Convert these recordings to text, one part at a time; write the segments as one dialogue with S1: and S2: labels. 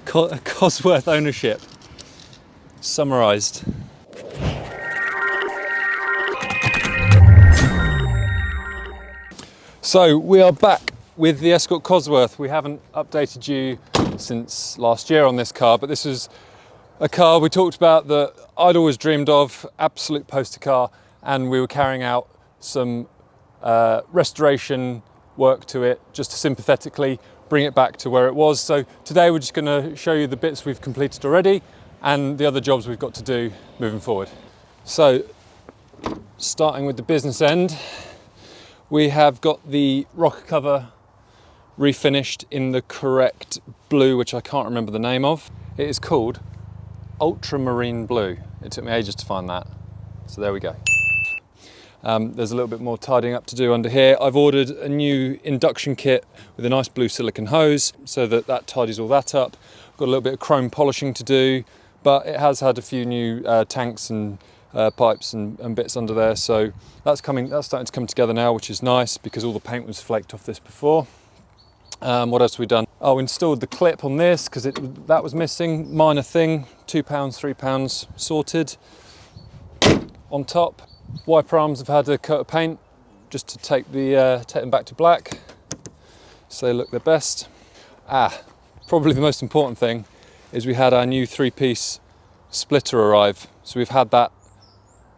S1: Cosworth ownership summarised. So we are back with the Escort Cosworth. We haven't updated you since last year on this car, but this is a car we talked about that I'd always dreamed of, absolute poster car, and we were carrying out some restoration work to it just to sympathetically bring it back to where it was. So today we're just going to show you the bits we've completed already and the other jobs we've got to do moving forward. So starting with the business end, we have got the rocker cover refinished in the correct blue, which I can't remember the name of. It is called Ultramarine Blue. It took me ages to find that. So there we go. There's a little bit more tidying up to do under here. I've ordered a new induction kit with a nice blue silicone hose so that tidies all that up. Got a little bit of chrome polishing to do, but it has had a few new tanks and pipes and bits under there. So that's starting to come together now, which is nice because all the paint was flaked off this before. What else have we done? Oh, installed the clip on this because that was missing. Minor thing, £2, £3 sorted. On top, wiper arms have had a coat of paint just to take them back to black so they look their best. Probably the most important thing is we had our new 3-piece splitter arrive. So we've had that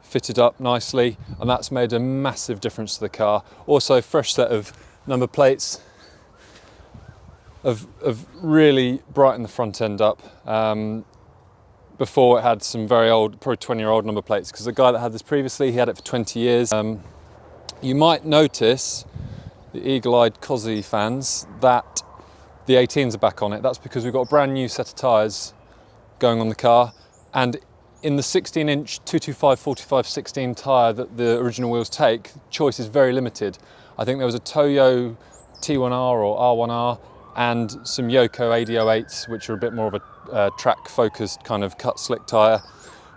S1: fitted up nicely and that's made a massive difference to the car. Also, fresh set of number plates have really brightened the front end up. Before it had some very old, probably 20-year-old number plates, because the guy that had this previously, he had it for 20 years. You might notice, the eagle-eyed Cosy fans, that the 18s are back on it. That's because we've got a brand new set of tyres going on the car, and in the 16-inch 225/45/16 tyre that the original wheels take, choice is very limited. I think there was a Toyo T1R or R1R and some Yoko AD08s, which are a bit more of a track focused kind of cut slick tyre.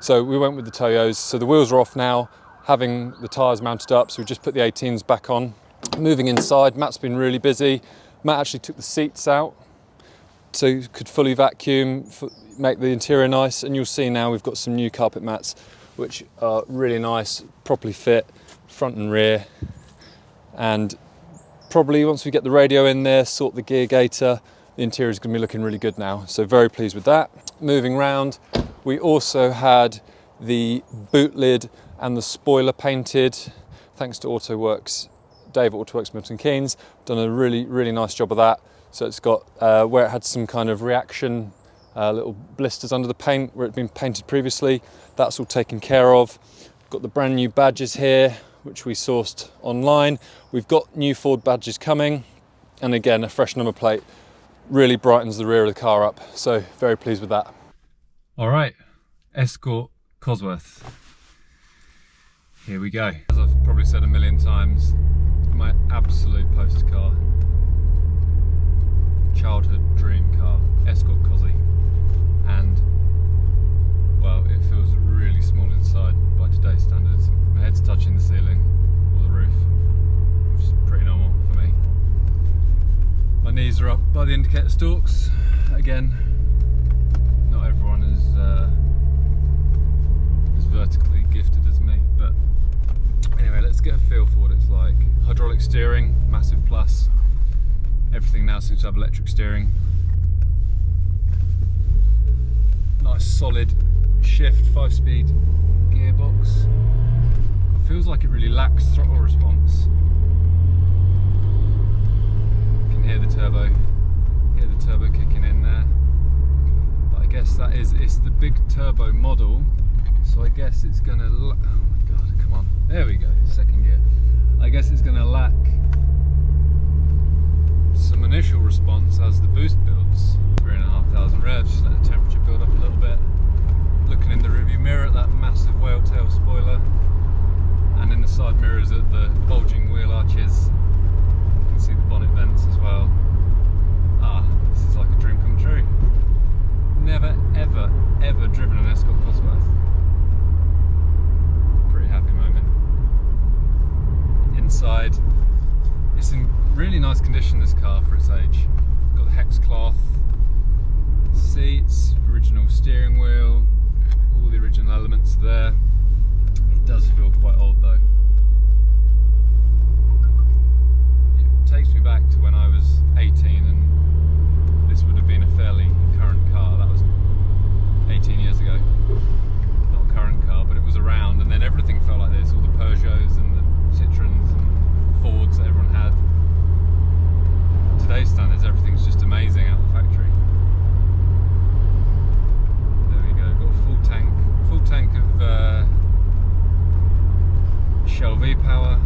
S1: So we went with the Toyos. So the wheels are off now, having the tyres mounted up. So we just put the 18s back on. Moving inside, Matt's been really busy. Matt actually took the seats out so you could fully vacuum, make the interior nice. And you'll see now we've got some new carpet mats, which are really nice, properly fit, front and rear. And probably once we get the radio in there, sort the gear gaiter, the interior is going to be looking really good now. So very pleased with that. Moving round, we also had the boot lid and the spoiler painted, thanks to AutoWorks, Dave at AutoWorks Milton Keynes, done a really, really nice job of that. So it's got, where it had some kind of reaction, little blisters under the paint where it had been painted previously, that's all taken care of. Got the brand new badges here, which we sourced online. We've got new Ford badges coming, and again, a fresh number plate really brightens the rear of the car up. So very pleased with that. All right, Escort Cosworth. Here we go. As I've probably said a million times, my absolute poster car. Childhood dream car, Escort Cosy. And, well, it feels really small inside by today's standards. My head's touching the ceiling or the roof, which is pretty normal for me. My knees are up by the indicator stalks. Again, not everyone is as vertically gifted as me, but anyway, let's get a feel for what it's like. Hydraulic steering, massive plus. Everything now seems to have electric steering. Nice solid shift, 5-speed gearbox. Feels like it really lacks throttle response. You can hear the turbo kicking in there. But I guess it's the big turbo model, so I guess it's gonna, oh my god, come on, there we go, second gear. I guess it's gonna lack some initial response as the boost builds. 3,500 revs, just let the temperature build up a little bit. Looking in the rearview mirror at that massive whale tail spoiler, and in the side mirrors at the bulging wheel arches. You can see the bonnet vents as well. This is like a dream come true. Never, ever, ever driven an Escort Cosworth. Pretty happy moment. Inside, it's in really nice condition, this car, for its age. Got the hex cloth, seats, original steering wheel, all the original elements are there. It does feel quite old though. It takes me back to when I was 18 and this would have been a fairly current car. That was 18 years ago. Not a current car, but it was around, and then everything felt like this, all the Peugeots and the Citroens and Fords that everyone had. Today's standards, everything's just amazing out of the factory. There we go, got a full tank of Shell V-Power,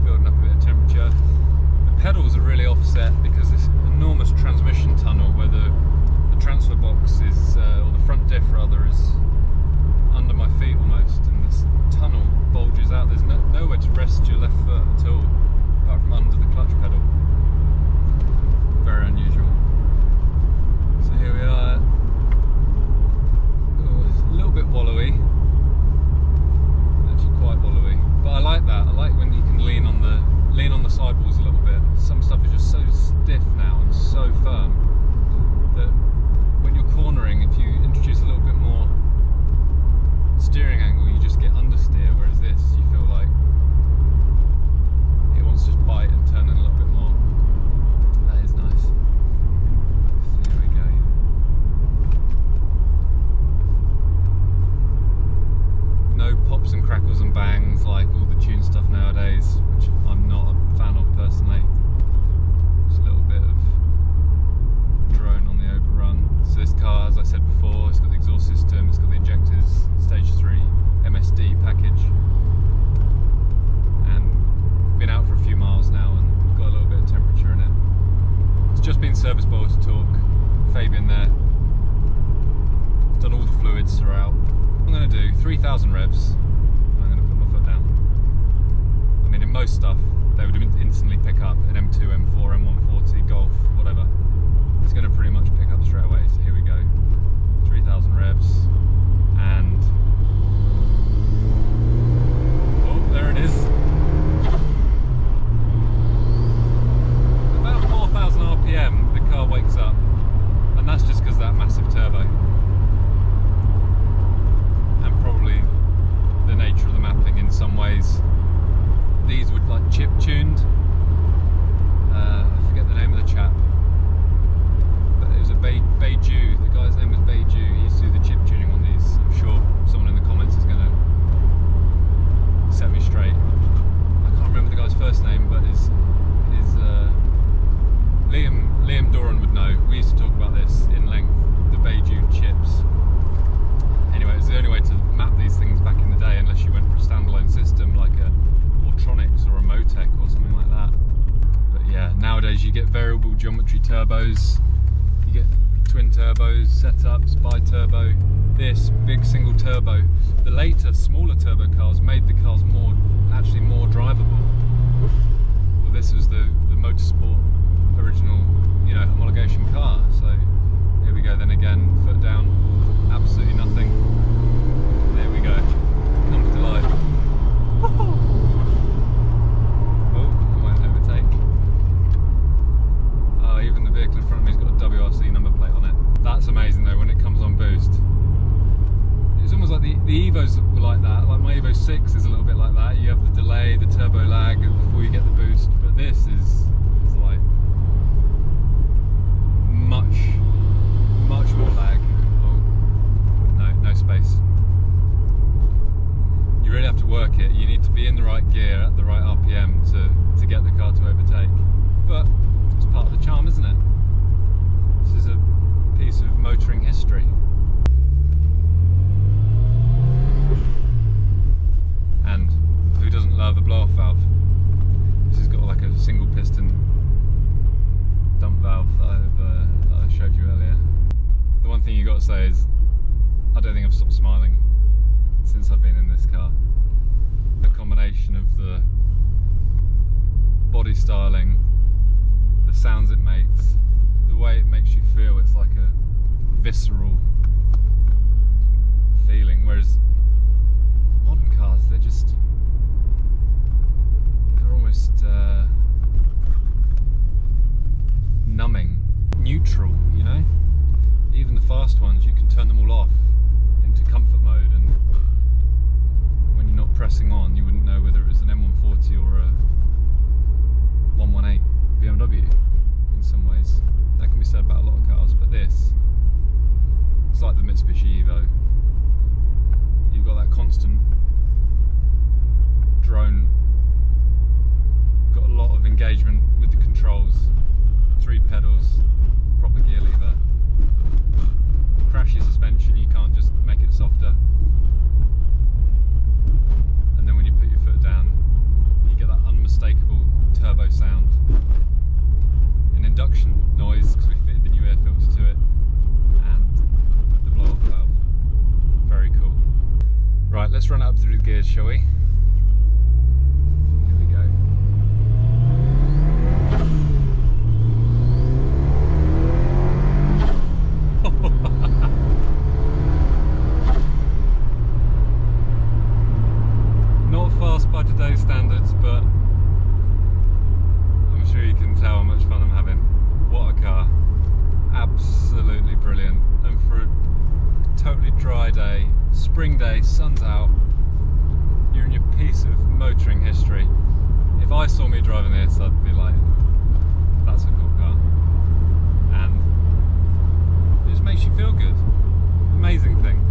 S1: building up a bit of temperature. The pedals are really offset because this enormous transmission tunnel where the transfer box is, or the front diff rather, is under my feet almost, and this tunnel bulges out. There's nowhere to rest your left foot at all, apart from under the clutch pedal. Very unusual. So here we are. Oh, it's a little bit wallowy. Actually quite wallowy. But I like that. I like when you can lean on the sidewalls a little bit. Some stuff is just so stiff now and so firm that when you're cornering, if you introduce a little bit more steering angle, you just get understeer, whereas this, you feel like it wants to just bite and turn in a little bit more. That is nice. So here we go. No pops and crackles and bangs like all the tune stuff nowadays, which I'm not a fan of personally. Just a little bit of drone on the overrun. So this car, as I said before, it's got the exhaust system, it's got the injectors, stage 3 MSD package, and been out for a few miles now and got a little bit of temperature in it. It's just been serviced by Auto Torque, Fabian there. It's done all the fluids throughout. I'm going to do 3,000 revs, and I'm going to put my foot down. I mean, in most stuff, they would instantly pick up an M2, M4, M140, Golf, whatever. It's going to pretty much pick up straight away. So here we go, 3,000 revs, and oh, there it is. About 4,000 RPM, the car wakes up, and that's just because that massive turbo, and probably the nature of the mapping in some ways. These were like chip tuned. I forget the name of the chap. It was a Beiju, the guy's name was Beiju. He used to do the chip tuning on these. I'm sure someone in the comments is going to set me straight. I can't remember the guy's first name, but his Liam Doran would know. We used to talk about this in length, the Beiju chips. Anyway, it was the only way to map these things back in the day, unless you went for a standalone system like a Autronics or a Motec or something like that. But yeah, nowadays you get variable geometry turbos. You get twin turbos, setups, bi-turbo, this big single turbo. The later, smaller turbo cars made the cars actually more drivable. Well, this was the Motorsport original, homologation car. So here we go then again, foot down, absolutely nothing. There we go, comes to life. Oh, I won't overtake. Oh, even the vehicle in front of me has got a WRC number plate on it. That's amazing though when it comes on boost. It's almost like the Evos were like that. Like my Evo 6 is a little bit like that. You have the delay, the turbo lag before you get the boost, but this is like much more lag. Oh, no space. You really have to work it. You need to be in the right gear at the right RPM to get the car to overtake. But it's part of the charm, isn't it? This is a piece of motoring history. And who doesn't love a blow-off valve? This has got like a single piston dump valve that I showed you earlier. The one thing you got to say is, I don't think I've stopped smiling since I've been in this car. The combination of the body styling, the sounds it makes, the way it makes you feel, it's like a visceral feeling, whereas modern cars, they're almost numbing, neutral, Even the fast pressing on, you wouldn't know whether it was an M140 or a 118 BMW in some ways. That can be said about a lot of cars, but this, it's like the Mitsubishi Evo. You've got that constant drone, got a lot of engagement with the controls, 3 pedals, proper gear lever, crashy suspension, you can't just make it softer, and then when you put your foot down you get that unmistakable turbo sound, an induction noise because we fitted the new air filter to it, and the blow off valve. Very cool. Right, let's run it up through the gears, shall we? Here we go. Not fast by today's standards, but I'm sure you can tell how much fun I'm having. What a car. Absolutely brilliant. And for a totally dry day, spring day, sun's out, you're in your piece of motoring history. If I saw me driving this, I'd be like, that's a cool car. And it just makes you feel good. Amazing thing.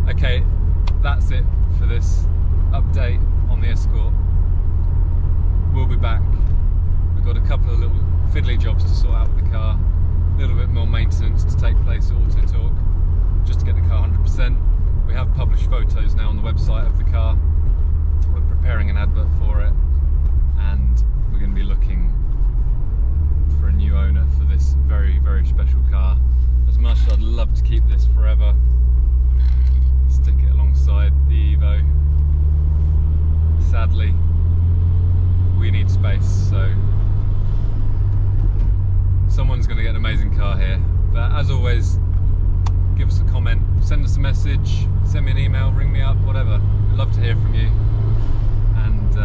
S1: Okay, that's it for this update on the Escort. We'll be back. We've got a couple of little fiddly jobs to sort out with the car, a little bit more maintenance to take place at Auto Talk, just to get the car 100%. We have published photos now on the website of the car. We're preparing an advert for it, and we're going to be looking for a new owner for this very, very special car. As much as I'd love to keep this forever, stick it alongside the Evo, sadly we need space, so someone's going to get an amazing car here. But as always, give us a comment, send us a message, send me an email, ring me up, whatever. We'd love to hear from you, and